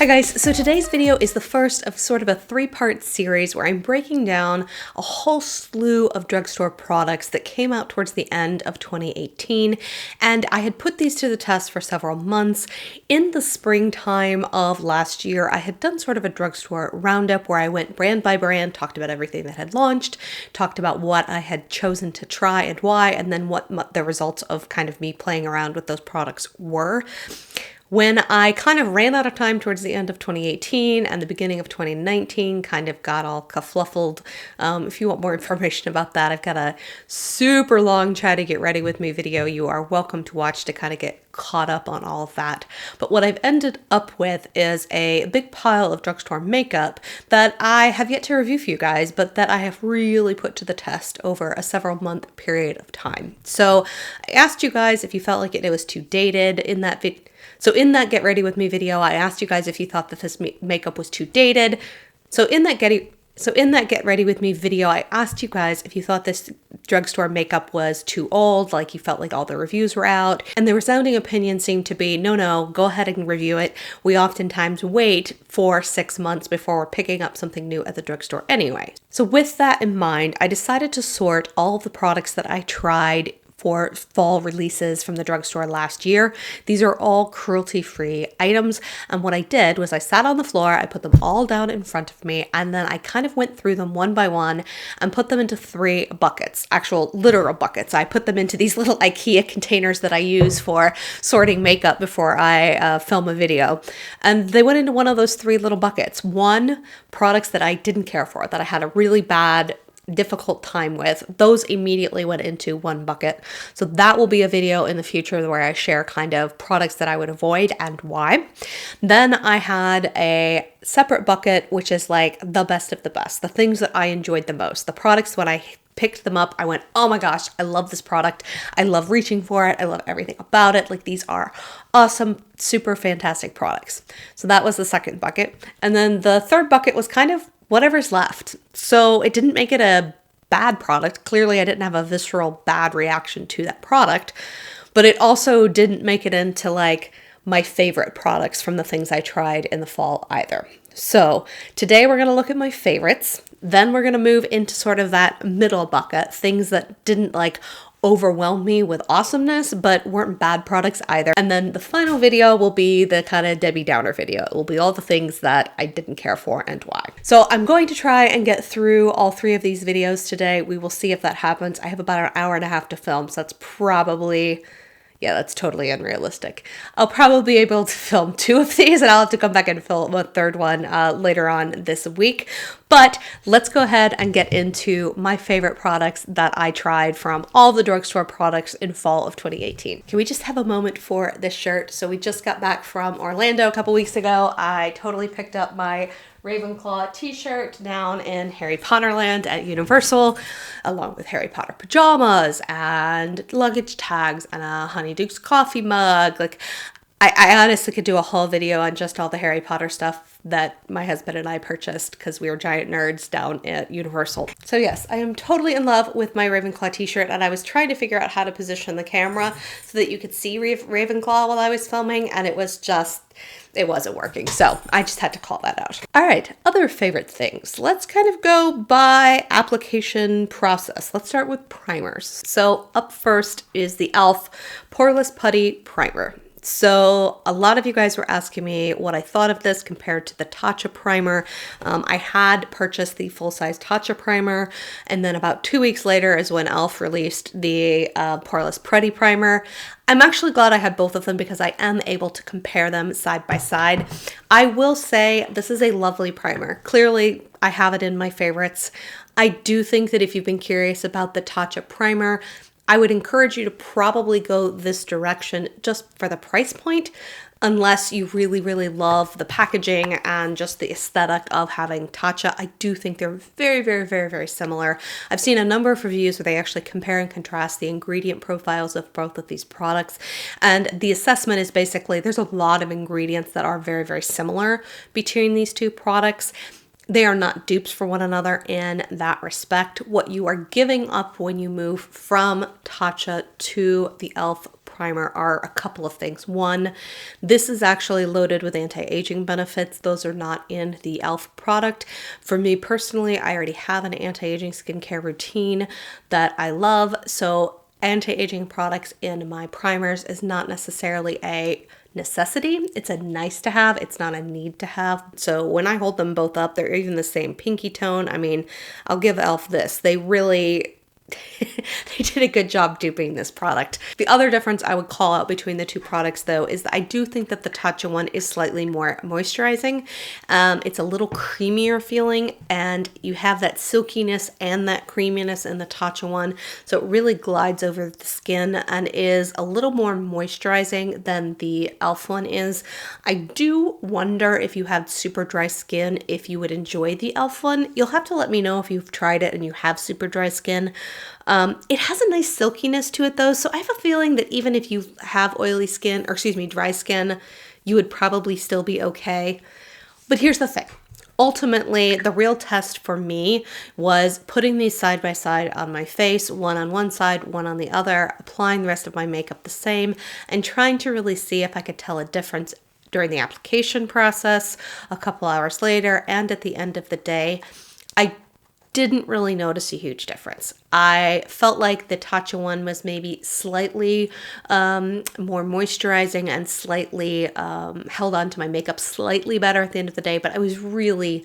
Hi guys, so today's video is the first of sort of a three-part series where I'm breaking down a whole slew of drugstore products that came out towards the end of 2018, and I had put these to the test for several months. In the springtime of last year, I had done sort of a drugstore roundup where I went brand by brand, talked about everything that had launched, talked about what I had chosen to try and why, and then what the results of kind of me playing around with those products were. When I kind of ran out of time towards the end of 2018 and the beginning of 2019, kind of got all kerfluffled. If you want more information about that, I've got a super long try to get ready with me video you are welcome to watch to kind of get caught up on all of that. But what I've ended up with is a big pile of drugstore makeup that I have yet to review for you guys, but that I have really put to the test over a several month period of time. So I asked you guys if you felt like it was too dated in that video. So in that Get Ready With Me video, I asked you guys if you thought that this makeup was too dated. So in that Get Ready With Me video, I asked you guys if you thought this drugstore makeup was too old, like you felt like all the reviews were out. And the resounding opinion seemed to be, no, go ahead and review it. We oftentimes wait for 6 months before we're picking up something new at the drugstore anyway. So with that in mind, I decided to sort all of the products that I tried for fall releases from the drugstore last year. These are all cruelty-free items, and what I did was I sat on the floor, I put them all down in front of me, and then I kind of went through them one by one and put them into 3 buckets, actual literal buckets. I put them into these little IKEA containers that I use for sorting makeup before I film a video, and they went into one of those 3 little buckets. One, products that I didn't care for, that I had a really bad difficult time with, those immediately went into one bucket. So that will be a video in the future where I share kind of products that I would avoid and why. Then I had a separate bucket, which is like the best of the best, the things that I enjoyed the most, the products when I picked them up, I went, oh my gosh, I love this product. I love reaching for it. I love everything about it. Like, these are awesome, super fantastic products. So that was the second bucket. And then the third bucket was kind of whatever's left. So it didn't make it a bad product. Clearly, I didn't have a visceral bad reaction to that product, but it also didn't make it into like my favorite products from the things I tried in the fall either. So today we're going to look at my favorites. Then we're going to move into sort of that middle bucket, things that didn't like overwhelm me with awesomeness, but weren't bad products either. And then the final video will be the kind of Debbie Downer video. It will be all the things that I didn't care for and why. So I'm going to try and get through all 3 of these videos today. We will see if that happens. I have about an hour and a half to film, so that's probably... yeah, that's totally unrealistic. I'll probably be able to film 2 of these, and I'll have to come back and film a third one later on this week. But let's go ahead and get into my favorite products that I tried from all the drugstore products in fall of 2018. Can we just have a moment for this shirt? So we just got back from Orlando a couple weeks ago. I totally picked up my Ravenclaw t-shirt down in Harry Potter land at Universal, along with Harry Potter pajamas and luggage tags and a Honeyduke's coffee mug. Like, I honestly could do a whole video on just all the Harry Potter stuff that my husband and I purchased because we were giant nerds down at Universal. So yes, I am totally in love with my Ravenclaw t-shirt, and I was trying to figure out how to position the camera so that you could see Ravenclaw while I was filming, and it wasn't working. So I just had to call that out. All right, other favorite things. Let's kind of go by application process. Let's start with primers. So up first is the E.L.F. Poreless Putty Primer. So a lot of you guys were asking me what I thought of this compared to the Tatcha primer. I had purchased the full-size Tatcha primer, and then about 2 weeks later is when E.L.F. released the Poreless Putty primer. I'm actually glad I had both of them because I am able to compare them side by side. I will say this is a lovely primer. Clearly, I have it in my favorites. I do think that if you've been curious about the Tatcha primer, I would encourage you to probably go this direction just for the price point, unless you really, really love the packaging and just the aesthetic of having Tatcha. I do think they're very, very, very, very similar. I've seen a number of reviews where they actually compare and contrast the ingredient profiles of both of these products. And the assessment is basically there's a lot of ingredients that are very, very similar between these 2 products. They are not dupes for one another in that respect. What you are giving up when you move from Tatcha to the E.L.F. primer are a couple of things. One, this is actually loaded with anti-aging benefits. Those are not in the E.L.F. product. For me personally, I already have an anti-aging skincare routine that I love, so anti-aging products in my primers is not necessarily a necessity. It's a nice to have. It's not a need to have. So when I hold them both up, they're even the same pinky tone. I mean, I'll give E.L.F. this. They really they did a good job duping this product. The other difference I would call out between the two products though is that I do think that the Tatcha one is slightly more moisturizing. It's a little creamier feeling, and you have that silkiness and that creaminess in the Tatcha one. So it really glides over the skin and is a little more moisturizing than the E.L.F. one is. I do wonder if you have super dry skin, if you would enjoy the E.L.F. one. You'll have to let me know if you've tried it and you have super dry skin. It has a nice silkiness to it though, so I have a feeling that even if you have oily skin, or excuse me, dry skin, you would probably still be okay. But here's the thing. Ultimately, the real test for me was putting these side by side on my face, one on one side, one on the other, applying the rest of my makeup the same, and trying to really see if I could tell a difference during the application process, a couple hours later, and at the end of the day. I didn't really notice a huge difference. I felt like the Tatcha one was maybe slightly more moisturizing and slightly held on to my makeup slightly better at the end of the day, but I was really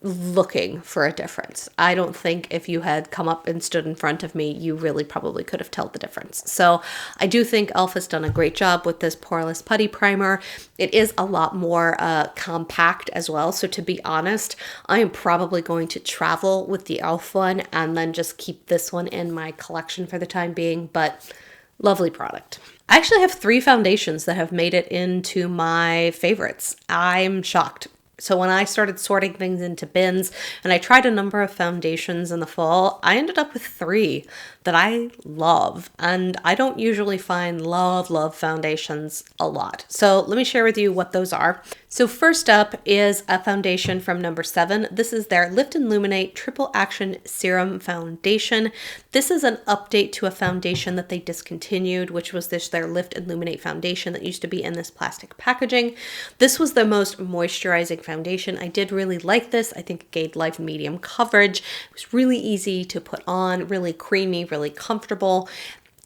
looking for a difference. I don't think if you had come up and stood in front of me, you really probably could have told the difference. So I do think E.L.F. has done a great job with this Poreless Putty Primer. It is a lot more compact as well. So to be honest, I am probably going to travel with the E.L.F. one and then just keep this one in my collection for the time being, but lovely product. I actually have 3 foundations that have made it into my favorites. I'm shocked. So when I started sorting things into bins and I tried a number of foundations in the fall, I ended up with 3 that I love. And I don't usually find love foundations a lot. So let me share with you what those are. So first up is a foundation from number 7. This is their Lift and Luminate Triple Action Serum Foundation. This is an update to a foundation that they discontinued, which was their Lift and Luminate foundation that used to be in this plastic packaging. This was the most moisturizing foundation. I did really like this. I think it gave light medium coverage. It was really easy to put on, really creamy, really comfortable.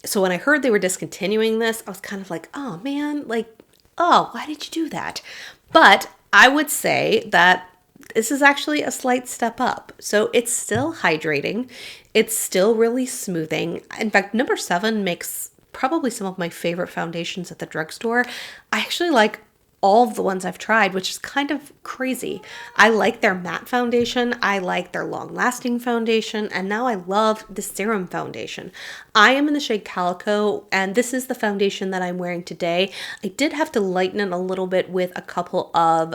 So when I heard they were discontinuing this, I was kind of like, oh man, like, oh, why did you do that? But I would say that this is actually a slight step up. So it's still hydrating. It's still really smoothing. In fact, number 7 makes probably some of my favorite foundations at the drugstore. I actually like all of the ones I've tried, which is kind of crazy. I like their matte foundation, I like their long-lasting foundation, and now I love the Serum foundation. I am in the shade Calico, and this is the foundation that I'm wearing today. I did have to lighten it a little bit with a couple of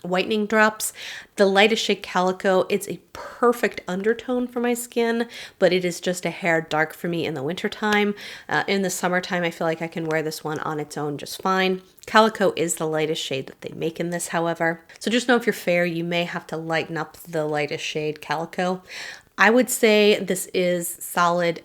whitening drops. The lightest shade Calico, it's a perfect undertone for my skin, but it is just a hair dark for me in the wintertime. In the summertime, I feel like I can wear this one on its own just fine. Calico is the lightest shade that they make in this, however. So just know if you're fair, you may have to lighten up the lightest shade Calico. I would say this is solid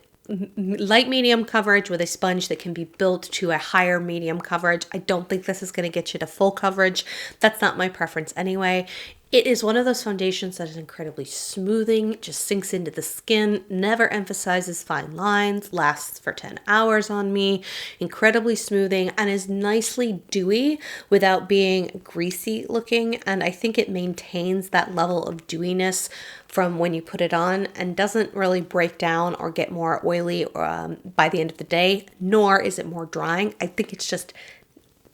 light medium coverage with a sponge that can be built to a higher medium coverage. I don't think this is going to get you to full coverage. That's not my preference anyway. It is one of those foundations that is incredibly smoothing, just sinks into the skin, never emphasizes fine lines, lasts for 10 hours on me, incredibly smoothing, and is nicely dewy without being greasy looking. And I think it maintains that level of dewiness from when you put it on and doesn't really break down or get more oily by the end of the day, nor is it more drying. I think it's just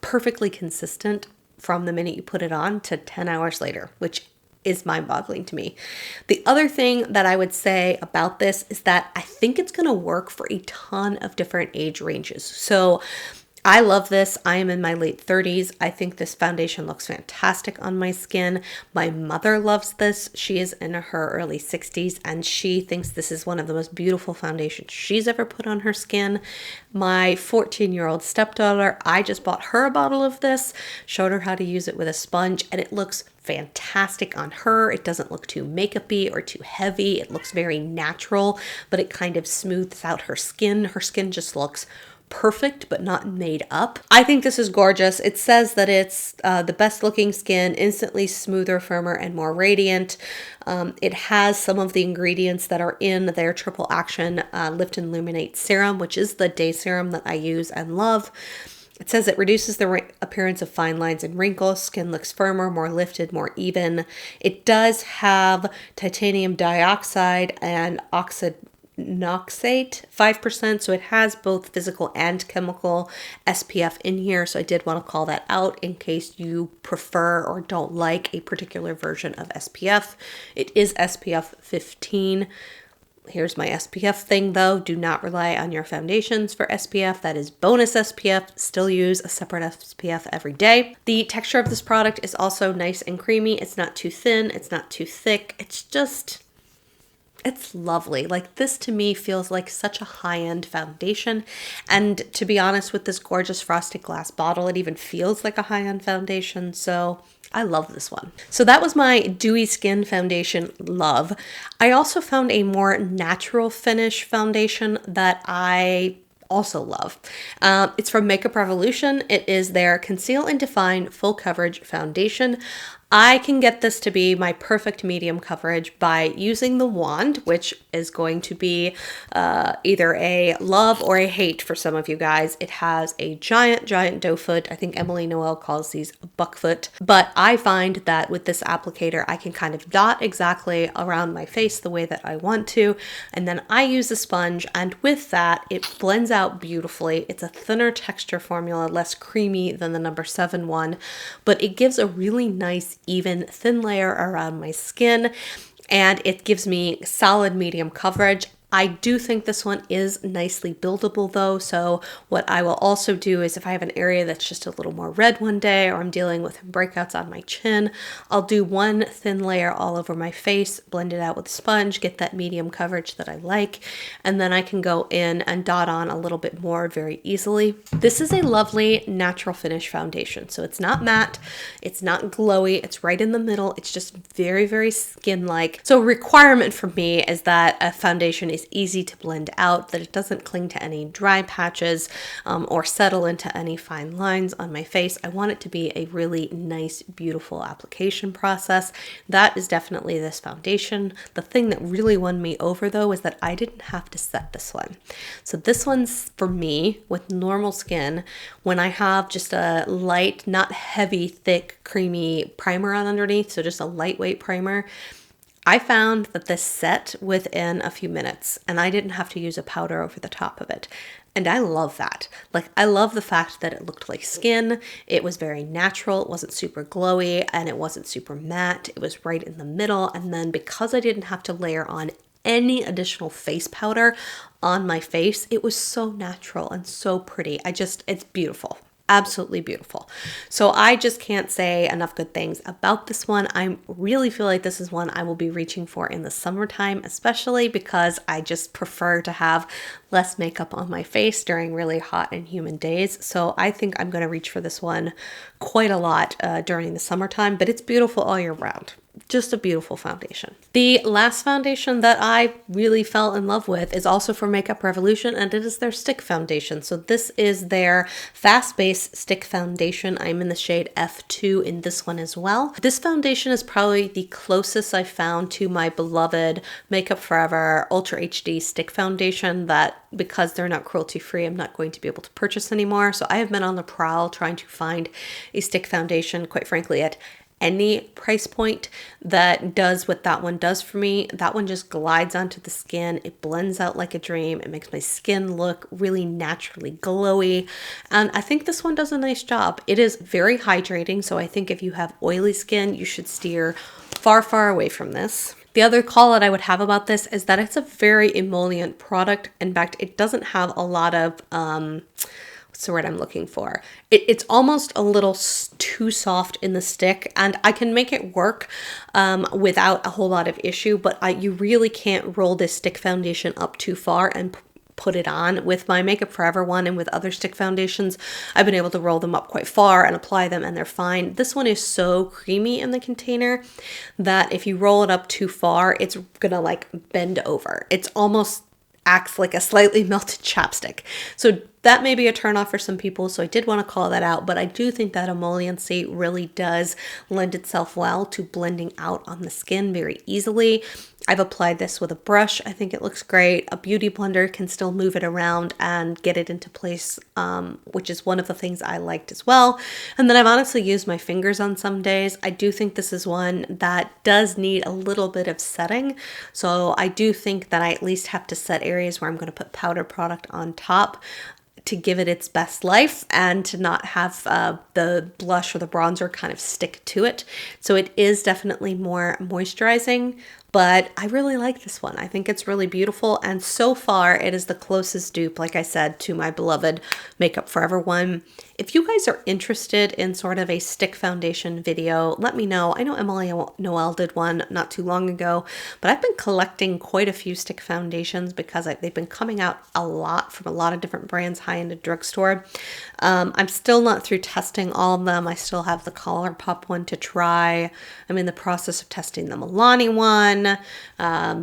perfectly consistent from the minute you put it on to 10 hours later, which is mind-boggling to me. The other thing that I would say about this is that I think it's going to work for a ton of different age ranges. So I love this. I am in my late 30s. I think this foundation looks fantastic on my skin. My mother loves this. She is in her early 60s and she thinks this is one of the most beautiful foundations she's ever put on her skin. My 14-year-old stepdaughter, I just bought her a bottle of this, showed her how to use it with a sponge, and it looks fantastic on her. It doesn't look too makeup-y or too heavy. It looks very natural, but it kind of smooths out her skin. Her skin just looks perfect, but not made up. I think this is gorgeous. It says that it's the best looking skin, instantly smoother, firmer, and more radiant. It has some of the ingredients that are in their triple action Lift and Luminate serum, which is the day serum that I use and love. It says it reduces the appearance of fine lines and wrinkles. Skin looks firmer, more lifted, more even. It does have titanium dioxide and oxide noxate 5%, so it has both physical and chemical SPF in here, so I did want to call that out in case you prefer or don't like a particular version of SPF. It is SPF 15. Here's my SPF thing though. Do not rely on your foundations for SPF. That is bonus SPF. Still use a separate SPF every day. The texture of this product is also nice and creamy. It's not too thin. It's not too thick. It's lovely. Like, this to me feels like such a high-end foundation. And to be honest, with this gorgeous frosted glass bottle, it even feels like a high-end foundation. So I love this one. So that was my Dewy Skin Foundation Love. I also found a more natural finish foundation that I also love. It's from Makeup Revolution. It is their Conceal and Define Full Coverage Foundation. I can get this to be my perfect medium coverage by using the wand, which is going to be either a love or a hate for some of you guys. It has a giant doe foot. I think Emily Noel calls these buck foot. But I find that with this applicator, I can kind of dot exactly around my face the way that I want to. And then I use a sponge, and with that, it blends out beautifully. It's a thinner texture formula, less creamy than the number 7 one, but it gives a really nice even thin layer around my skin, and it gives me solid medium coverage. I do think this one is nicely buildable though, so what I will also do is if I have an area that's just a little more red one day, or I'm dealing with breakouts on my chin, I'll do one thin layer all over my face, blend it out with a sponge, get that medium coverage that I like, and then I can go in and dot on a little bit more very easily. This is a lovely natural finish foundation, so it's not matte, it's not glowy, it's right in the middle, it's just very skin-like. So a requirement for me is that a foundation is easy to blend out, that it doesn't cling to any dry patches or settle into any fine lines on my face. I want it to be a really nice, beautiful application process. That is definitely this foundation. The thing that really won me over though is that I didn't have to set this one. So this one's for me with normal skin, when I have just a light, not heavy, thick, creamy primer on underneath, so just a lightweight primer, I found that this set within a few minutes, and I didn't have to use a powder over the top of it. And I love that. Like, I love the fact that it looked like skin. It was very natural. It wasn't super glowy, and it wasn't super matte. It was right in the middle. And then because I didn't have to layer on any additional face powder on my face, it was so natural and so pretty. It's beautiful. Absolutely beautiful. So I just can't say enough good things about this one. I really feel like this is one I will be reaching for in the summertime, especially because I just prefer to have less makeup on my face during really hot and humid days. So I think I'm going to reach for this one quite a lot during the summertime, but it's beautiful all year round. Just a beautiful foundation. The last foundation that I really fell in love with is also from Makeup Revolution, and it is their stick foundation. So this is their Fast Base Stick Foundation. I'm in the shade F2 in this one as well. This foundation is probably the closest I found to my beloved Makeup Forever Ultra HD Stick Foundation that, because they're not cruelty-free, I'm not going to be able to purchase anymore. So I have been on the prowl trying to find a stick foundation, quite frankly, at any price point that does what that one does for me. That one just glides onto the skin. It blends out like a dream. It makes my skin look really naturally glowy. And I think this one does a nice job. It is very hydrating. So I think if you have oily skin, you should steer far away from this. The other call that I would have about this is that it's a very emollient product. In fact, it doesn't have a lot of, what's the word I'm looking for? It's almost a little too soft in the stick, and I can make it work without a whole lot of issue, but you really can't roll this stick foundation up too far and put it on. With my Makeup Forever one and with other stick foundations, I've been able to roll them up quite far and apply them and they're fine. This one is so creamy in the container that if you roll it up too far, it's gonna like bend over. It's almost acts like a slightly melted chapstick. So that may be a turnoff for some people, so I did want to call that out, but I do think that emolliency really does lend itself well to blending out on the skin very easily. I've applied this with a brush. I think it looks great. A beauty blender can still move it around and get it into place, which is one of the things I liked as well. And then I've honestly used my fingers on some days. I do think this is one that does need a little bit of setting. So I do think that I at least have to set areas where I'm going to put powder product on top to give it its best life and to not have the blush or the bronzer kind of stick to it. So it is definitely more moisturizing, but I really like this one. I think it's really beautiful, and so far it is the closest dupe, like I said, to my beloved Makeup Forever one. If you guys are interested in sort of a stick foundation video, let me know. I know Emily Noel did one not too long ago, but I've been collecting quite a few stick foundations because they've been coming out a lot from a lot of different brands, high-end Drugstore. I'm still not through testing all of them. I still have the ColourPop one to try. I'm in the process of testing the Milani one.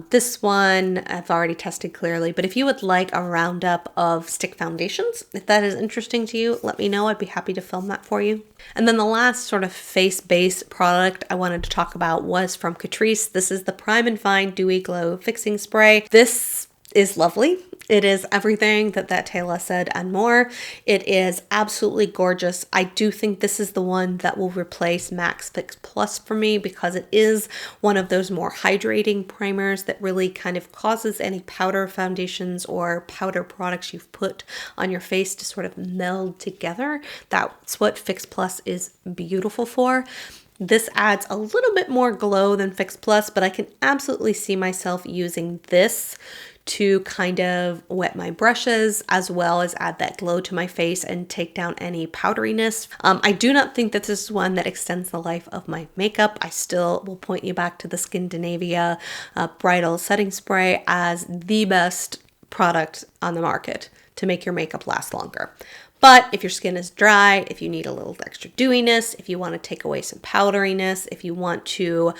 This one I've already tested clearly, but if you would like a roundup of stick foundations, if that is interesting to you, let me know. I'd be happy to film that for you. And then the last sort of face base product I wanted to talk about was from Catrice. This is the Prime and Fine Dewy Glow Fixing Spray. This is lovely. It is everything that Taylor said and more. It is absolutely gorgeous. I do think this is the one that will replace Max Fix Plus for me because it is one of those more hydrating primers that really kind of causes any powder foundations or powder products you've put on your face to sort of meld together. That's what Fix Plus is beautiful for. This adds a little bit more glow than Fix Plus, but I can absolutely see myself using this to kind of wet my brushes as well as add that glow to my face and take down any powderiness. I do not think that this is one that extends the life of my makeup. I still will point you back to the Skindinavia Bridal Setting Spray as the best product on the market to make your makeup last longer. But if your skin is dry, if you need a little extra dewiness, if you want to take away some powderiness, if you want to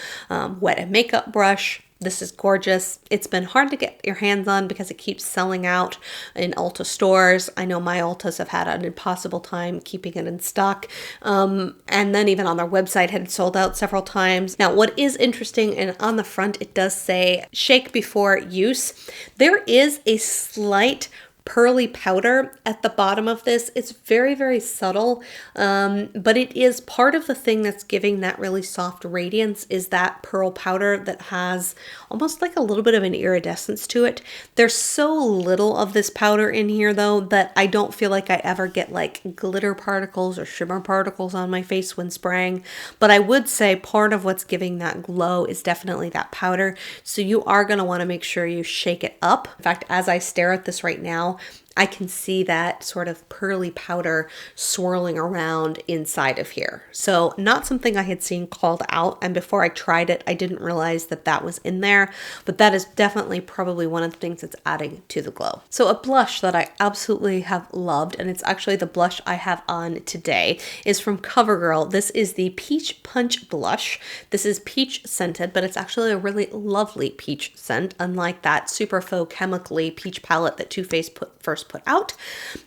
wet a makeup brush, this is gorgeous. It's been hard to get your hands on because it keeps selling out in Ulta stores. I know my Ultas have had an impossible time keeping it in stock. And then even on their website had sold out several times. Now, what is interesting, and on the front, it does say shake before use. There is a slight pearly powder at the bottom of this. It's very, very subtle, but it is part of the thing that's giving that really soft radiance is that pearl powder that has almost like a little bit of an iridescence to it. There's so little of this powder in here though that I don't feel like I ever get like glitter particles or shimmer particles on my face when spraying, but I would say part of what's giving that glow is definitely that powder. So you are going to want to make sure you shake it up. In fact, as I stare at this right now, I can see that sort of pearly powder swirling around inside of here. So not something I had seen called out, and before I tried it, I didn't realize that that was in there, but that is definitely probably one of the things that's adding to the glow. So a blush that I absolutely have loved, and it's actually the blush I have on today, is from CoverGirl. This is the Peach Punch blush. This is peach scented, but it's actually a really lovely peach scent, unlike that super faux chemically peach palette that Too Faced first put out.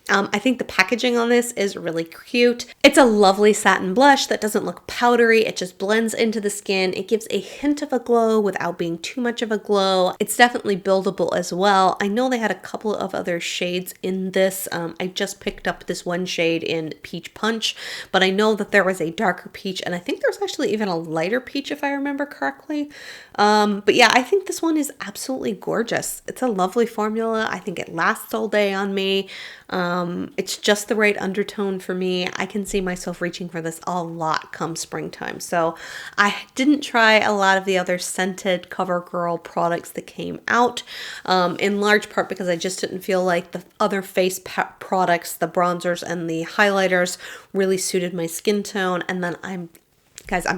I think the packaging on this is really cute. It's a lovely satin blush that doesn't look powdery. It just blends into the skin. It gives a hint of a glow without being too much of a glow. It's definitely buildable as well. I know they had a couple of other shades in this. I just picked up this one shade in Peach Punch, but I know that there was a darker peach, and I think there's actually even a lighter peach if I remember correctly. But yeah, I think this one is absolutely gorgeous. It's a lovely formula. I think it lasts all day on me. It's just the right undertone for me. I can see myself reaching for this a lot come springtime. So I didn't try a lot of the other scented CoverGirl products that came out, in large part because I just didn't feel like the other face products, the bronzers and the highlighters, really suited my skin tone. And then I'm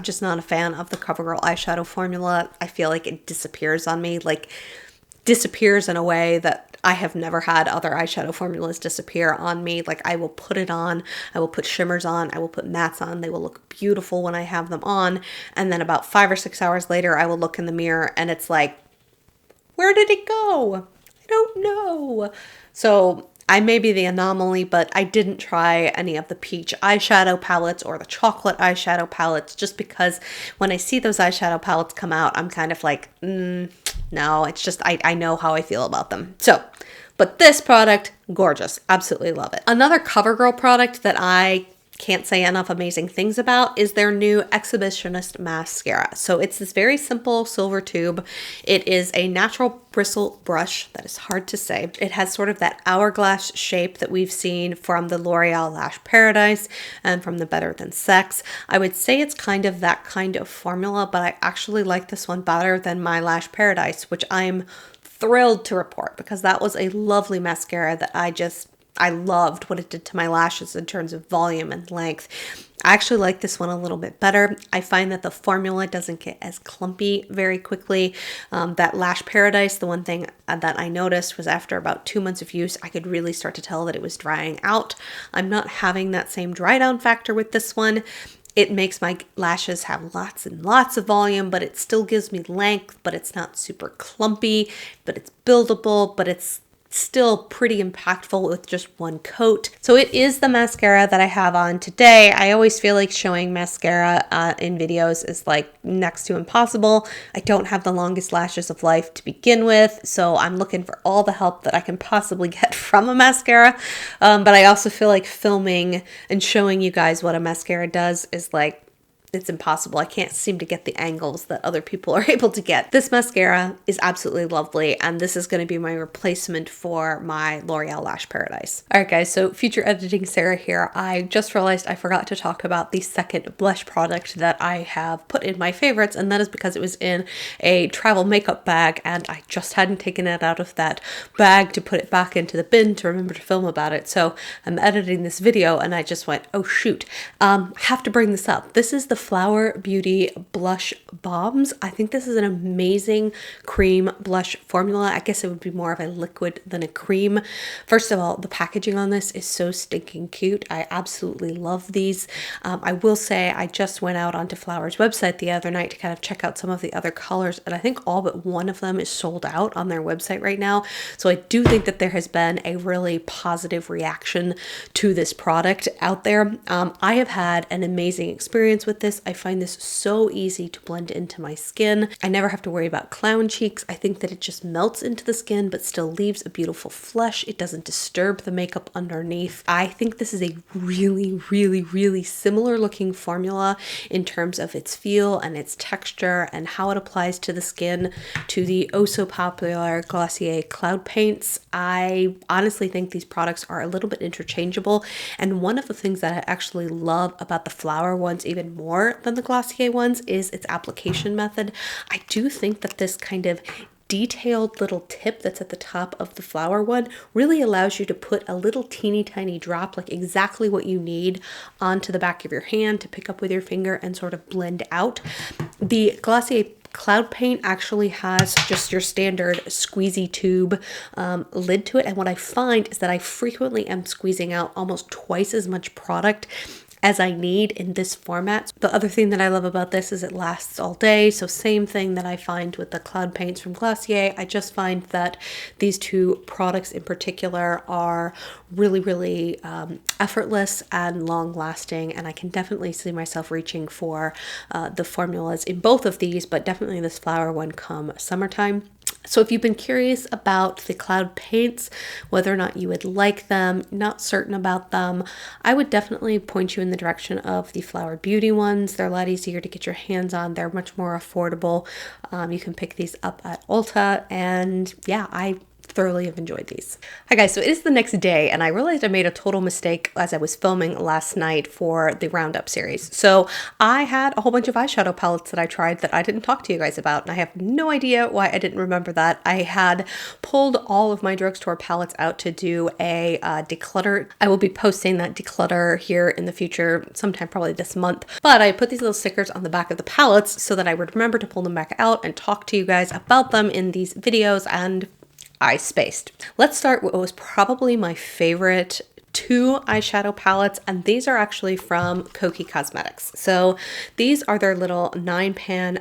just not a fan of the CoverGirl eyeshadow formula. I feel like it disappears on me. Like, disappears in a way that I have never had other eyeshadow formulas disappear on me. Like, I will put it on, I will put shimmers on, I will put mattes on. They will look beautiful when I have them on. And then about 5 or 6 hours later, I will look in the mirror and it's like, where did it go? I don't know. So I may be the anomaly, but I didn't try any of the peach eyeshadow palettes or the chocolate eyeshadow palettes, just because when I see those eyeshadow palettes come out, I'm kind of like, no, it's just, I know how I feel about them. So, but this product, gorgeous. Absolutely love it. Another CoverGirl product that I can't say enough amazing things about is their new Exhibitionist mascara. So it's this very simple silver tube. It is a natural bristle brush. That is hard to say. It has sort of that hourglass shape that we've seen from the L'Oreal Lash Paradise and from the Better Than Sex. I would say it's kind of that kind of formula, but I actually like this one better than my Lash Paradise, which I'm thrilled to report, because that was a lovely mascara that I loved what it did to my lashes in terms of volume and length. I actually like this one a little bit better. I find that the formula doesn't get as clumpy very quickly. That Lash Paradise, the one thing that I noticed was after about 2 months of use, I could really start to tell that it was drying out. I'm not having that same dry down factor with this one. It makes my lashes have lots and lots of volume, but it still gives me length, but it's not super clumpy, but it's buildable, but it's still pretty impactful with just one coat. So it is the mascara that I have on today. I always feel like showing mascara in videos is like next to impossible. I don't have the longest lashes of life to begin with, so I'm looking for all the help that I can possibly get from a mascara. But I also feel like filming and showing you guys what a mascara does is like, it's impossible. I can't seem to get the angles that other people are able to get. This mascara is absolutely lovely, and this is going to be my replacement for my L'Oreal Lash Paradise. All right, guys, so future editing Sarah here. I just realized I forgot to talk about the second blush product that I have put in my favorites, and that is because it was in a travel makeup bag, and I just hadn't taken it out of that bag to put it back into the bin to remember to film about it. So I'm editing this video, and I just went, oh shoot, have to bring this up. This is the Flower Beauty Blush Bombs. I think this is an amazing cream blush formula. I guess it would be more of a liquid than a cream. First of all, the packaging on this is so stinking cute. I absolutely love these. I will say I just went out onto Flower's website the other night to kind of check out some of the other colors, and I think all but one of them is sold out on their website right now. So I do think that there has been a really positive reaction to this product out there. I have had an amazing experience with this. I find this so easy to blend into my skin. I never have to worry about clown cheeks. I think that it just melts into the skin but still leaves a beautiful flush. It doesn't disturb the makeup underneath. I think this is a really, really, really similar looking formula in terms of its feel and its texture and how it applies to the skin to the oh so popular Glossier Cloud Paints. I honestly think these products are a little bit interchangeable, and one of the things that I actually love about the Flower ones even more than the Glossier ones is its application method. I do think that this kind of detailed little tip that's at the top of the Flower one really allows you to put a little teeny tiny drop, like exactly what you need, onto the back of your hand to pick up with your finger and sort of blend out. The Glossier Cloud Paint actually has just your standard squeezy tube lid to it, and what I find is that I frequently am squeezing out almost twice as much product as I need in this format. The other thing that I love about this is it lasts all day. So same thing that I find with the Cloud Paints from Glossier. I just find that these two products in particular are really, really effortless and long lasting. And I can definitely see myself reaching for the formulas in both of these, but definitely this Flower one come summertime. So if you've been curious about the Cloud Paints, whether or not you would like them, not certain about them, I would definitely point you in the direction of the Flower Beauty ones. They're a lot easier to get your hands on. They're much more affordable. You can pick these up at Ulta, and yeah, I thoroughly have enjoyed these. Hi guys, so it is the next day and I realized I made a total mistake as I was filming last night for the Roundup series. So I had a whole bunch of eyeshadow palettes that I tried that I didn't talk to you guys about, and I have no idea why I didn't remember that. I had pulled all of my drugstore palettes out to do a declutter. I will be posting that declutter here in the future, sometime probably this month, but I put these little stickers on the back of the palettes so that I would remember to pull them back out and talk to you guys about them in these videos, and I spaced. Let's start with what was probably my favorite two eyeshadow palettes, and these are actually from Kokie Cosmetics. So these are their little 9-pan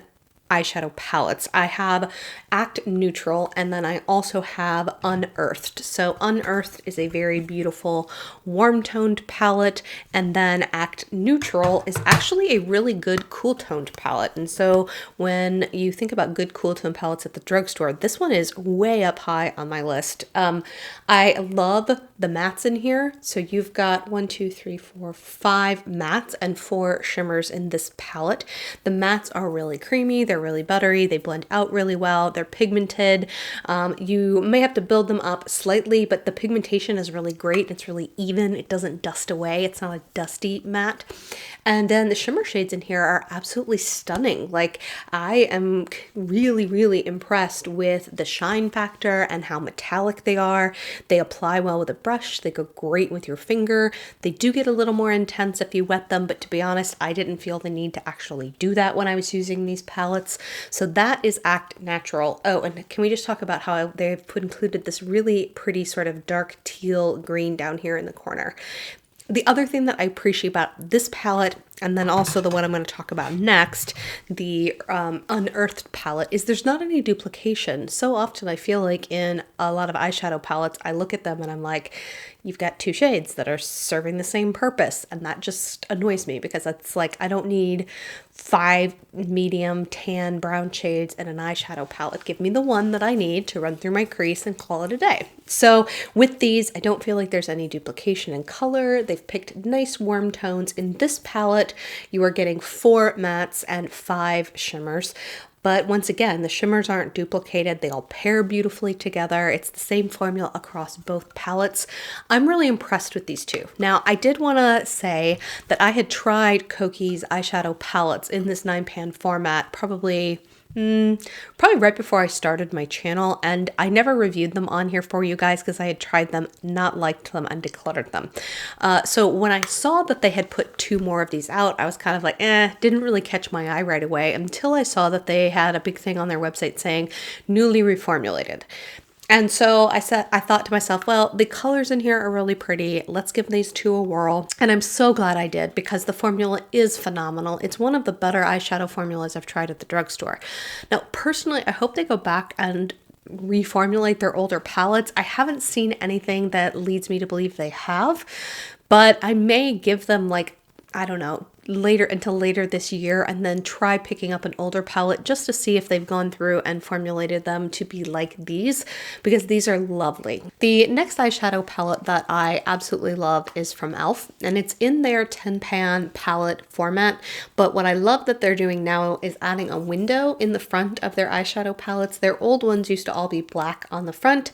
eyeshadow palettes. I have Act Neutral, and then I also have Unearthed. So Unearthed is a very beautiful warm toned palette, and then Act Neutral is actually a really good cool toned palette. And so when you think about good cool tone palettes at the drugstore, this one is way up high on my list. I love the mattes in here. So you've got 5 mattes and 4 shimmers in this palette. The mattes are really creamy. They're really buttery. They blend out really well. They're pigmented. You may have to build them up slightly, but the pigmentation is really great. It's really even. It doesn't dust away. It's not a dusty matte. And then the shimmer shades in here are absolutely stunning. Like, I am really, really impressed with the shine factor and how metallic they are. They apply well with a brush. They go great with your finger. They do get a little more intense if you wet them, but to be honest, I didn't feel the need to actually do that when I was using these palettes. So that is Act Natural. Oh, and can we just talk about how they've included this really pretty sort of dark teal green down here in the corner. The other thing that I appreciate about this palette, and then also the one I'm going to talk about next, the Unearthed palette, is there's not any duplication. So often I feel like in a lot of eyeshadow palettes, I look at them and I'm like, you've got 2 shades that are serving the same purpose. And that just annoys me because it's like, I don't need 5 medium tan brown shades in an eyeshadow palette. Give me the one that I need to run through my crease and call it a day. So with these, I don't feel like there's any duplication in color. They've picked nice warm tones. In this palette, you are getting 4 mattes and 5 shimmers. But once again, the shimmers aren't duplicated. They all pair beautifully together. It's the same formula across both palettes. I'm really impressed with these two. Now, I did want to say that I had tried Kokie's eyeshadow palettes in this 9-pan format probably right before I started my channel, and I never reviewed them on here for you guys because I had tried them, not liked them, and decluttered them. So when I saw that they had put 2 more of these out, I was kind of like, didn't really catch my eye right away until I saw that they had a big thing on their website saying newly reformulated. And so I thought to myself, well, the colors in here are really pretty. Let's give these 2 a whirl. And I'm so glad I did because the formula is phenomenal. It's one of the better eyeshadow formulas I've tried at the drugstore. Now, personally, I hope they go back and reformulate their older palettes. I haven't seen anything that leads me to believe they have, but I may give them, like, I don't know, until later this year, and then try picking up an older palette just to see if they've gone through and formulated them to be like these, because these are lovely. The next eyeshadow palette that I absolutely love is from E.L.F, and it's in their 10-pan palette format, but what I love that they're doing now is adding a window in the front of their eyeshadow palettes. Their old ones used to all be black on the front,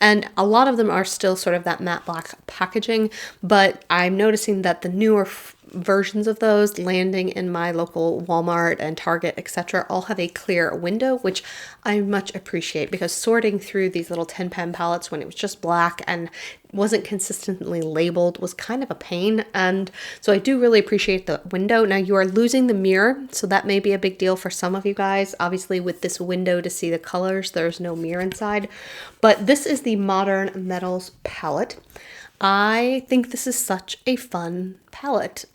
and a lot of them are still sort of that matte black packaging, but I'm noticing that the newer versions of those landing in my local Walmart and Target, etc., all have a clear window, which I much appreciate, because sorting through these little 10-pan palettes when it was just black and wasn't consistently labeled was kind of a pain. And so I do really appreciate the window. Now, you are losing the mirror, so that may be a big deal for some of you guys. Obviously, with this window to see the colors, there's no mirror inside, but this is the Modern Metals palette. I think this is such a fun palette.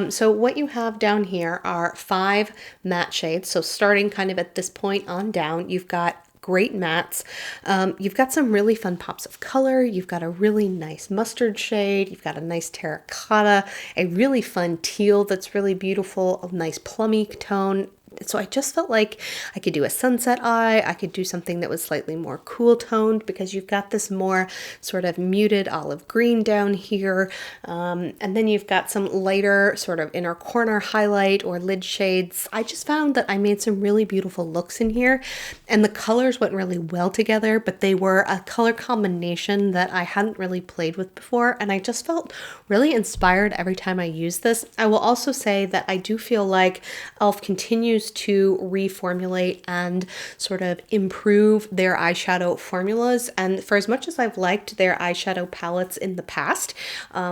So what you have down here are 5 matte shades. So starting kind of at this point on down, you've got great mattes. You've got some really fun pops of color. You've got a really nice mustard shade. You've got a nice terracotta, a really fun teal that's really beautiful, a nice plummy tone. So I just felt like I could do a sunset eye. I could do something that was slightly more cool toned because you've got this more sort of muted olive green down here. And then you've got some lighter sort of inner corner highlight or lid shades. I just found that I made some really beautiful looks in here, and the colors went really well together, but they were a color combination that I hadn't really played with before, and I just felt really inspired every time I used this. I will also say that I do feel like E.L.F. continues to reformulate and sort of improve their eyeshadow formulas, and for as much as I've liked their eyeshadow palettes in the past,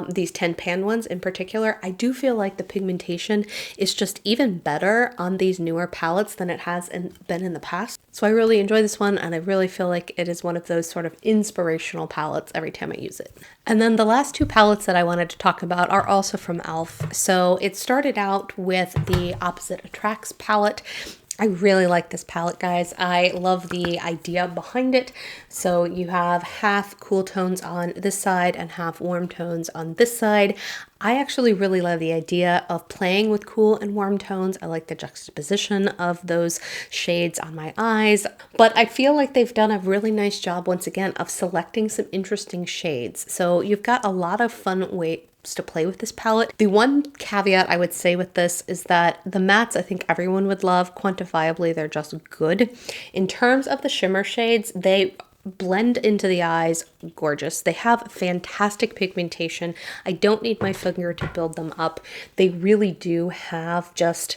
these 10 pan ones in particular, I do feel like the pigmentation is just even better on these newer palettes than it has been in the past. So I really enjoy this one, and I really feel like it is one of those sort of inspirational palettes every time I use it. And then the last two palettes that I wanted to talk about are also from E.L.F. So it started out with the Opposite Attracts palette. I really like this palette, guys. I love the idea behind it. So you have half cool tones on this side and half warm tones on this side. I actually really love the idea of playing with cool and warm tones. I like the juxtaposition of those shades on my eyes, but I feel like they've done a really nice job once again of selecting some interesting shades. So you've got a lot of fun ways to play with this palette. The one caveat I would say with this is that the mattes I think everyone would love. Quantifiably, they're just good. In terms of the shimmer shades, they blend into the eyes gorgeous. They have fantastic pigmentation. I don't need my finger to build them up. They really do have just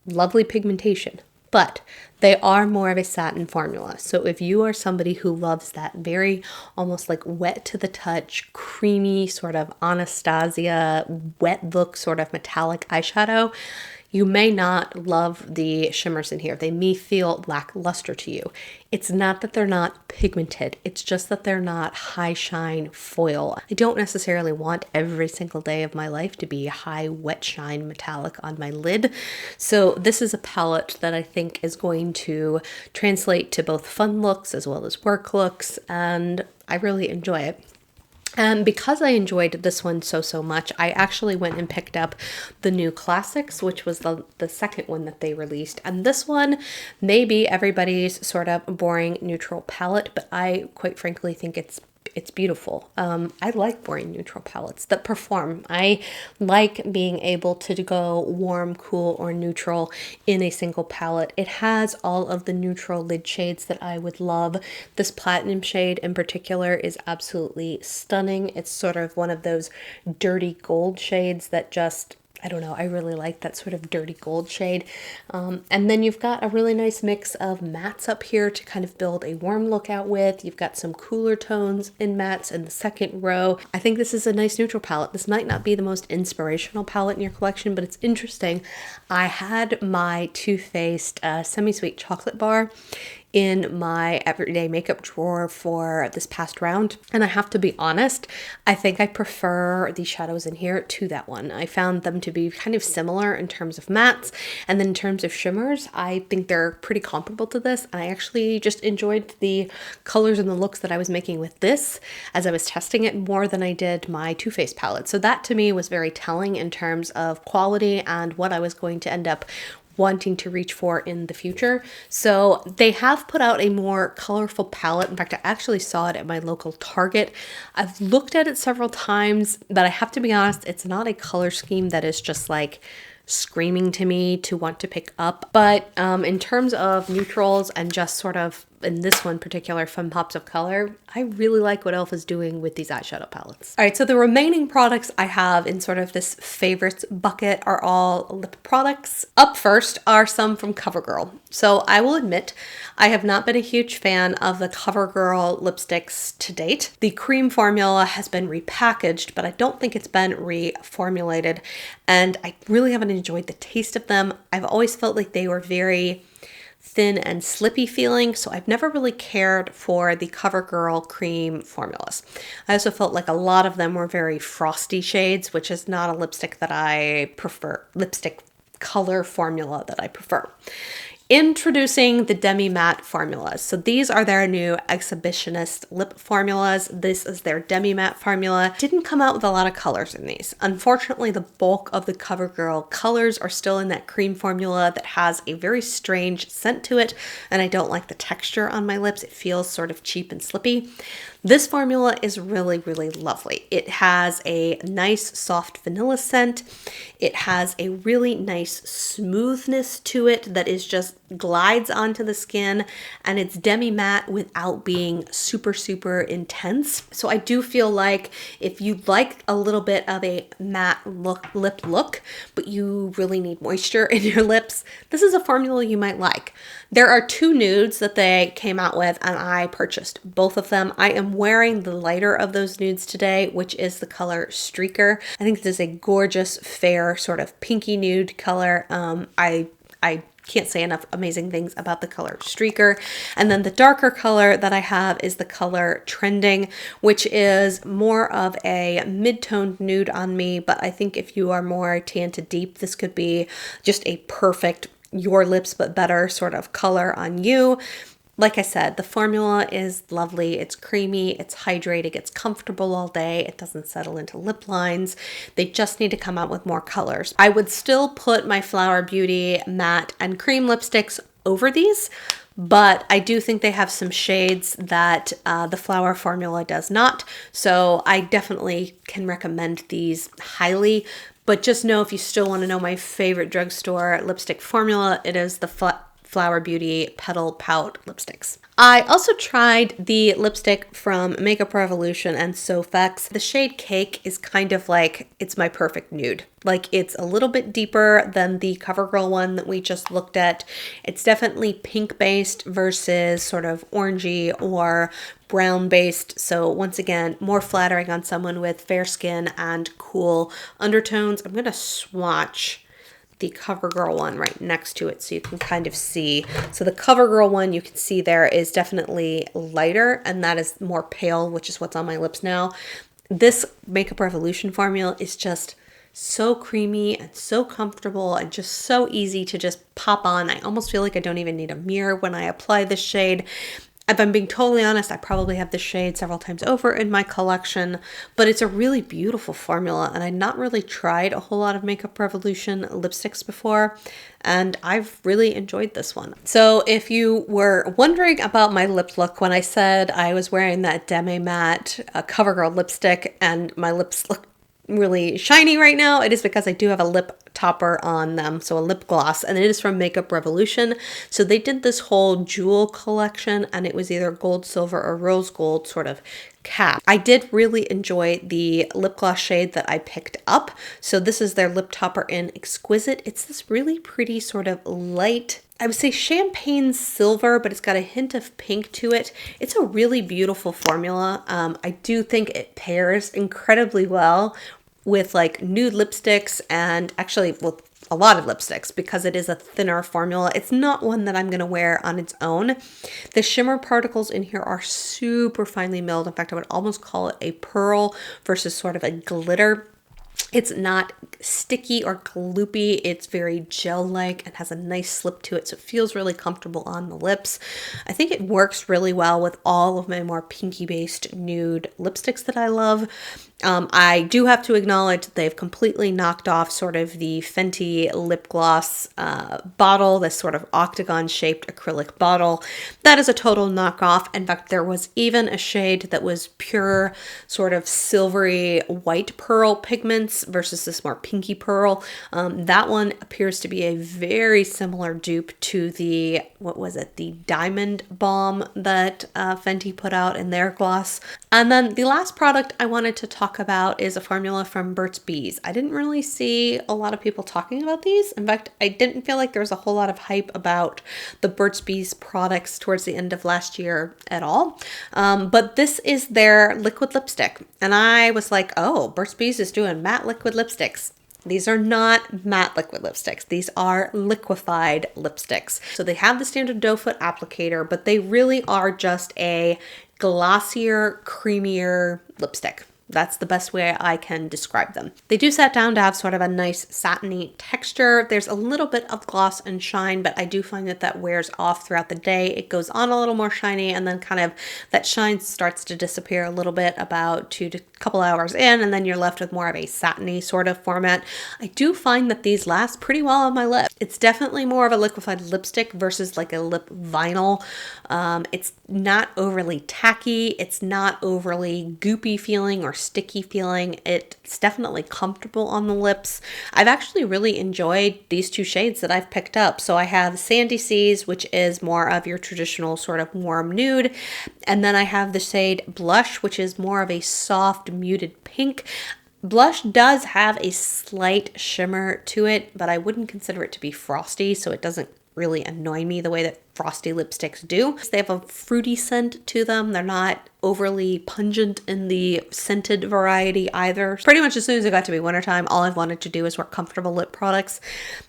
lovely pigmentation, but they are more of a satin formula. So if you are somebody who loves that very almost like wet to the touch, creamy sort of Anastasia wet look sort of metallic eyeshadow, you may not love the shimmers in here. They may feel lackluster to you. It's not that they're not pigmented. It's just that they're not high shine foil. I don't necessarily want every single day of my life to be high wet shine metallic on my lid. So this is a palette that I think is going to translate to both fun looks as well as work looks, and I really enjoy it. And because I enjoyed this one so much, I actually went and picked up the new Classics, which was the second one that they released. And this one may be everybody's sort of boring neutral palette, but I quite frankly think it's beautiful. I like boring neutral palettes that perform. I like being able to go warm, cool, or neutral in a single palette. It has all of the neutral lid shades that I would love. This platinum shade in particular is absolutely stunning. It's sort of one of those dirty gold shades that just, I don't know, I really like that sort of dirty gold shade. And then you've got a really nice mix of mattes up here to kind of build a warm look out with. You've got some cooler tones in mattes in the second row. I think this is a nice neutral palette. This might not be the most inspirational palette in your collection, but it's interesting. I had my Too Faced Semi-Sweet Chocolate Bar in my everyday makeup drawer for this past round, and I have to be honest, I think I prefer the shadows in here to that one. I found them to be kind of similar in terms of mattes, and then in terms of shimmers, I think they're pretty comparable to this, and I actually just enjoyed the colors and the looks that I was making with this as I was testing it more than I did my Too Faced palette. So that to me was very telling in terms of quality and what I was going to end up wanting to reach for in the future. So they have put out a more colorful palette. In fact, I actually saw it at my local Target. I've looked at it several times, but I have to be honest, it's not a color scheme that is just like screaming to me to want to pick up. But in terms of neutrals and just sort of in this one particular fun pops of color, I really like what E.L.F. is doing with these eyeshadow palettes. All right, so the remaining products I have in sort of this favorites bucket are all lip products. Up first are some from CoverGirl. So I will admit, I have not been a huge fan of the CoverGirl lipsticks to date. The cream formula has been repackaged, but I don't think it's been reformulated, and I really haven't enjoyed the taste of them. I've always felt like they were very thin and slippy feeling, so I've never really cared for the CoverGirl cream formulas. I also felt like a lot of them were very frosty shades, which is not a lipstick that I prefer, lipstick color formula that I prefer. Introducing the Demi-Matte formulas. So these are their new Exhibitionist lip formulas. This is their Demi-Matte formula. Didn't come out with a lot of colors in these. Unfortunately, the bulk of the CoverGirl colors are still in that cream formula that has a very strange scent to it, and I don't like the texture on my lips. It feels sort of cheap and slippy. This formula is really, really lovely. It has a nice soft vanilla scent. It has a really nice smoothness to it that is just glides onto the skin, and it's demi-matte without being super, super intense. So I do feel like if you like a little bit of a matte lip look, but you really need moisture in your lips, this is a formula you might like. There are two nudes that they came out with, and I purchased both of them. I am wearing the lighter of those nudes today, which is the color Streaker. I think this is a gorgeous, fair, sort of pinky nude color. I can't say enough amazing things about the color Streaker. And then the darker color that I have is the color Trending, which is more of a mid-toned nude on me, but I think if you are more tan to deep, this could be just a perfect your lips but better sort of color on you. Like I said, the formula is lovely. It's creamy, it's hydrating, it's comfortable all day. It doesn't settle into lip lines. They just need to come out with more colors. I would still put my Flower Beauty matte and cream lipsticks over these, but I do think they have some shades that the Flower formula does not. So I definitely can recommend these highly. But just know, if you still want to know my favorite drugstore lipstick formula, it is the Flower Beauty Petal Pout lipsticks. I also tried the lipstick from Makeup Revolution and Soph. The shade Cake is kind of like, it's my perfect nude. Like, it's a little bit deeper than the CoverGirl one that we just looked at. It's definitely pink based versus sort of orangey or brown based. So once again, more flattering on someone with fair skin and cool undertones. I'm going to swatch the CoverGirl one right next to it so you can kind of see. So the CoverGirl one you can see there is definitely lighter, and that is more pale, which is what's on my lips now. This Makeup Revolution formula is just so creamy and so comfortable and just so easy to just pop on. I almost feel like I don't even need a mirror when I apply this shade. If I'm being totally honest, I probably have this shade several times over in my collection, but it's a really beautiful formula, and I've not really tried a whole lot of Makeup Revolution lipsticks before, and I've really enjoyed this one. So if you were wondering about my lip look when I said I was wearing that Demi-Matte CoverGirl lipstick and my lips look really shiny right now, it is because I do have a lip topper on them, so a lip gloss, and it is from Makeup Revolution. So they did this whole jewel collection, and it was either gold, silver, or rose gold sort of cap. I did really enjoy the lip gloss shade that I picked up. So this is their lip topper in Exquisite. It's this really pretty sort of light, I would say champagne silver, but it's got a hint of pink to it. It's a really beautiful formula. I do think it pairs incredibly well with like nude lipsticks, and actually with a lot of lipsticks, because it is a thinner formula. It's not one that I'm going to wear on its own. The shimmer particles in here are super finely milled. In fact, I would almost call it a pearl versus sort of a glitter. It's not sticky or gloopy. It's very gel-like and has a nice slip to it, so it feels really comfortable on the lips. I think it works really well with all of my more pinky-based nude lipsticks that I love. I do have to acknowledge that they've completely knocked off sort of the Fenty lip gloss bottle, this sort of octagon-shaped acrylic bottle. That is a total knockoff. In fact, there was even a shade that was pure sort of silvery white pearl pigments versus this more pinky pearl. That one appears to be a very similar dupe to the, what was it, the Diamond Balm that Fenty put out in their gloss. And then the last product I wanted to talk about is a formula from Burt's Bees. I didn't really see a lot of people talking about these. In fact, I didn't feel like there was a whole lot of hype about the Burt's Bees products towards the end of last year at all. But this is their liquid lipstick. And I was like, oh, Burt's Bees is doing matte liquid lipsticks. These are not matte liquid lipsticks. These are liquefied lipsticks. So they have the standard doe foot applicator, but they really are just a glossier, creamier lipstick. That's the best way I can describe them. They do set down to have sort of a nice satiny texture. There's a little bit of gloss and shine, but I do find that that wears off throughout the day. It goes on a little more shiny, and then kind of that shine starts to disappear a little bit about 2 to couple hours in, and then you're left with more of a satiny sort of format. I do find that these last pretty well on my lips. It's definitely more of a liquefied lipstick versus like a lip vinyl. It's not overly tacky. It's not overly goopy feeling or sticky feeling. It's definitely comfortable on the lips. I've actually really enjoyed these 2 shades that I've picked up. So I have Sandy Seas, which is more of your traditional sort of warm nude. And then I have the shade Blush, which is more of a soft muted pink. Blush does have a slight shimmer to it, but I wouldn't consider it to be frosty, so it doesn't really annoy me the way that frosty lipsticks do. They have a fruity scent to them. They're not overly pungent in the scented variety either. Pretty much as soon as it got to be wintertime, all I've wanted to do is wear comfortable lip products.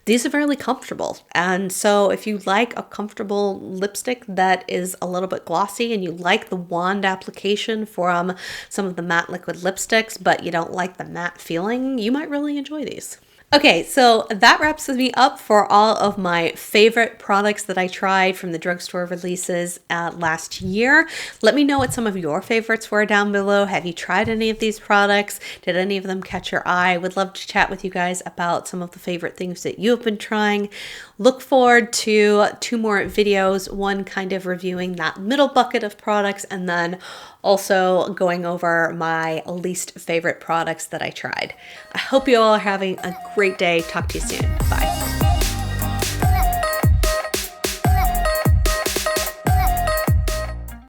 These are fairly comfortable. And so if you like a comfortable lipstick that is a little bit glossy and you like the wand application from some of the matte liquid lipsticks, but you don't like the matte feeling, you might really enjoy these. Okay, so that wraps me up for all of my favorite products that I tried from the drugstore releases last year. Let me know what some of your favorites were down below. Have you tried any of these products? Did any of them catch your eye? Would love to chat with you guys about some of the favorite things that you have been trying. Look forward to 2 more videos, one kind of reviewing that middle bucket of products, and then also going over my least favorite products that I tried. I hope you all are having a great day. Talk to you soon. Bye.